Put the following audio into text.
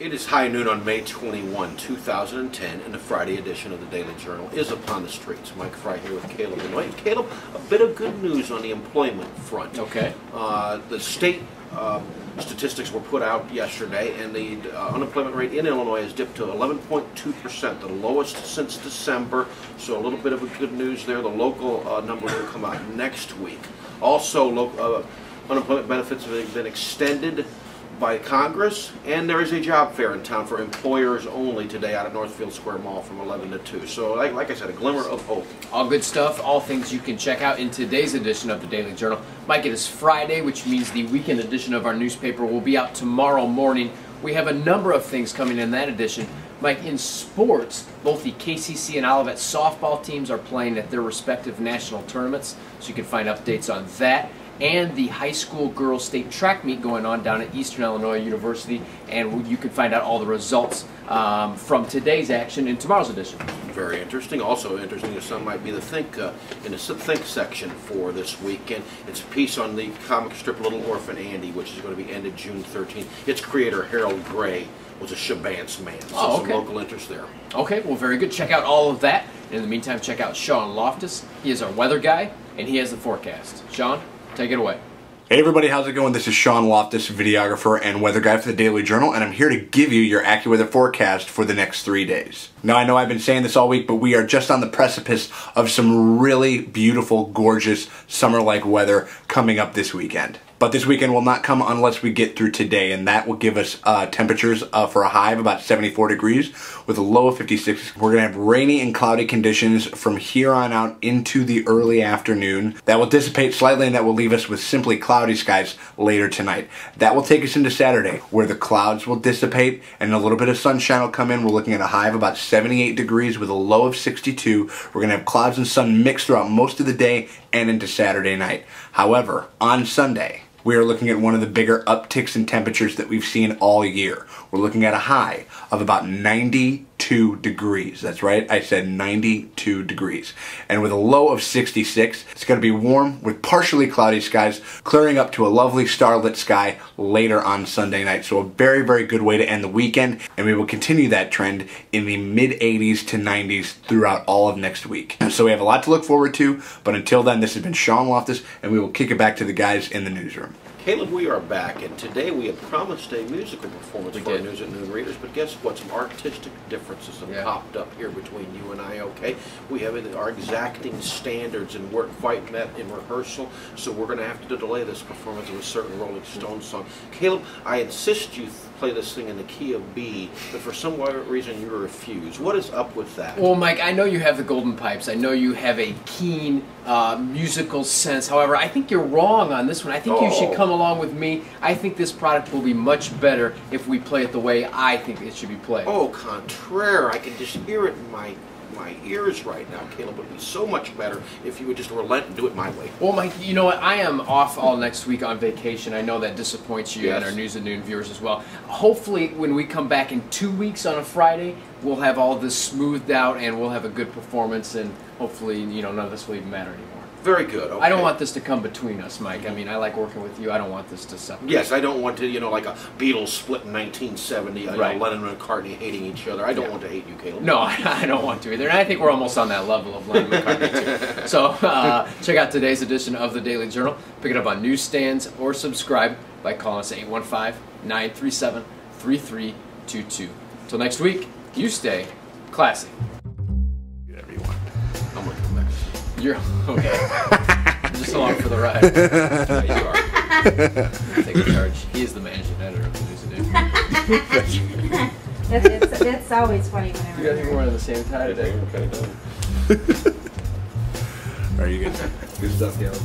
It is high noon on May 21, 2010, and the Friday edition of the Daily Journal is upon the streets. Mike Frey here with Caleb Benoit. And Caleb, a bit of good news on the employment front. Okay. The state statistics were put out yesterday, and the unemployment rate in Illinois has dipped to 11.2%, the lowest since December. So a little bit of a good news there. The local numbers will come out next week. Also, unemployment benefits have been extended by Congress, and there is a job fair in town for employers only today out at Northfield Square Mall from 11 to 2. So like I said, a glimmer of hope. All good stuff, all things you can check out in today's edition of the Daily Journal. Mike, it is Friday, which means the weekend edition of our newspaper will be out tomorrow morning. We have a number of things coming in that edition. Mike, in sports, both the KCC and Olivet softball teams are playing at their respective national tournaments, so you can find updates on that. And the high school girls state track meet going on down at Eastern Illinois University, and you can find out all the results from today's action in tomorrow's edition. Very interesting. Also interesting, as some might be the think section for this weekend. It's a piece on the comic strip Little Orphan Andy, which is going to be ended June 13th. Its creator, Harold Gray, was a Shabance man, so some local interest there. Okay, well, very good. Check out all of that. In the meantime, check out Sean Loftus. He is our weather guy, and he has the forecast. Sean, take it away. Hey everybody, how's it going? This is Sean Loftus, videographer and weather guy for the Daily Journal, and I'm here to give you your AccuWeather forecast for the next 3 days. Now, I know I've been saying this all week, but we are just on the precipice of some really beautiful, gorgeous, summer-like weather coming up this weekend. But this weekend will not come unless we get through today, and that will give us temperatures for a high of about 74 degrees with a low of 56. We're going to have rainy and cloudy conditions from here on out into the early afternoon. That will dissipate slightly, and that will leave us with simply cloudy skies later tonight. That will take us into Saturday, where the clouds will dissipate and a little bit of sunshine will come in. We're looking at a high of about 78 degrees with a low of 62. We're going to have clouds and sun mixed throughout most of the day and into Saturday night. However, on Sunday, we are looking at one of the bigger upticks in temperatures that we've seen all year. We're looking at a high of about 92 degrees. That's right, I said 92 degrees. And with a low of 66, it's going to be warm with partially cloudy skies, clearing up to a lovely starlit sky later on Sunday night. So a very, very good way to end the weekend, and we will continue that trend in the mid-80s to 90s throughout all of next week. So we have a lot to look forward to, but until then, this has been Sean Loftus, and we will kick it back to the guys in the newsroom. Caleb, we are back, and today we had promised a musical performance for our News at Noon readers, but guess what? Some artistic differences have popped up here between you and I, okay? We have our exacting standards and weren't quite met in rehearsal, so we're going to have to delay this performance of a certain Rolling Stones song. Caleb, I insist you play this thing in the key of B, but for some reason you refuse. What is up with that? Well, Mike, I know you have the golden pipes. I know you have a keen musical sense. However, I think you're wrong on this one. I think you should come along with me. I think this product will be much better if we play it the way I think it should be played. Oh, contraire. I can just hear it in my ears right now, Caleb. It would be so much better if you would just relent and do it my way. Well, Mike, you know what? I am off all next week on vacation. I know that disappoints you and our News at Noon viewers as well. Hopefully, when we come back in 2 weeks on a Friday, we'll have all this smoothed out and we'll have a good performance, and hopefully, you know, none of this will even matter anymore. Very good. Okay. I don't want this to come between us, Mike. I mean, I like working with you. I don't want this to separate. Yes, I don't want to, you know, like a Beatles split in 1970, you know, Lennon and McCartney hating each other. I don't want to hate you, Caleb. No, I don't want to either. And I think we're almost on that level of Lennon and McCartney, too. So check out today's edition of the Daily Journal. Pick it up on newsstands or subscribe by calling us at 815-937-3322. Until next week, you stay classy. Whatever you want. I'm going to come back. You're okay. Just along for the ride. Yeah, you are. Take charge. He is the managing editor of the News at Noon. It's always funny whenever. You guys are wearing the same tie today. Are you good? Good stuff, Caleb.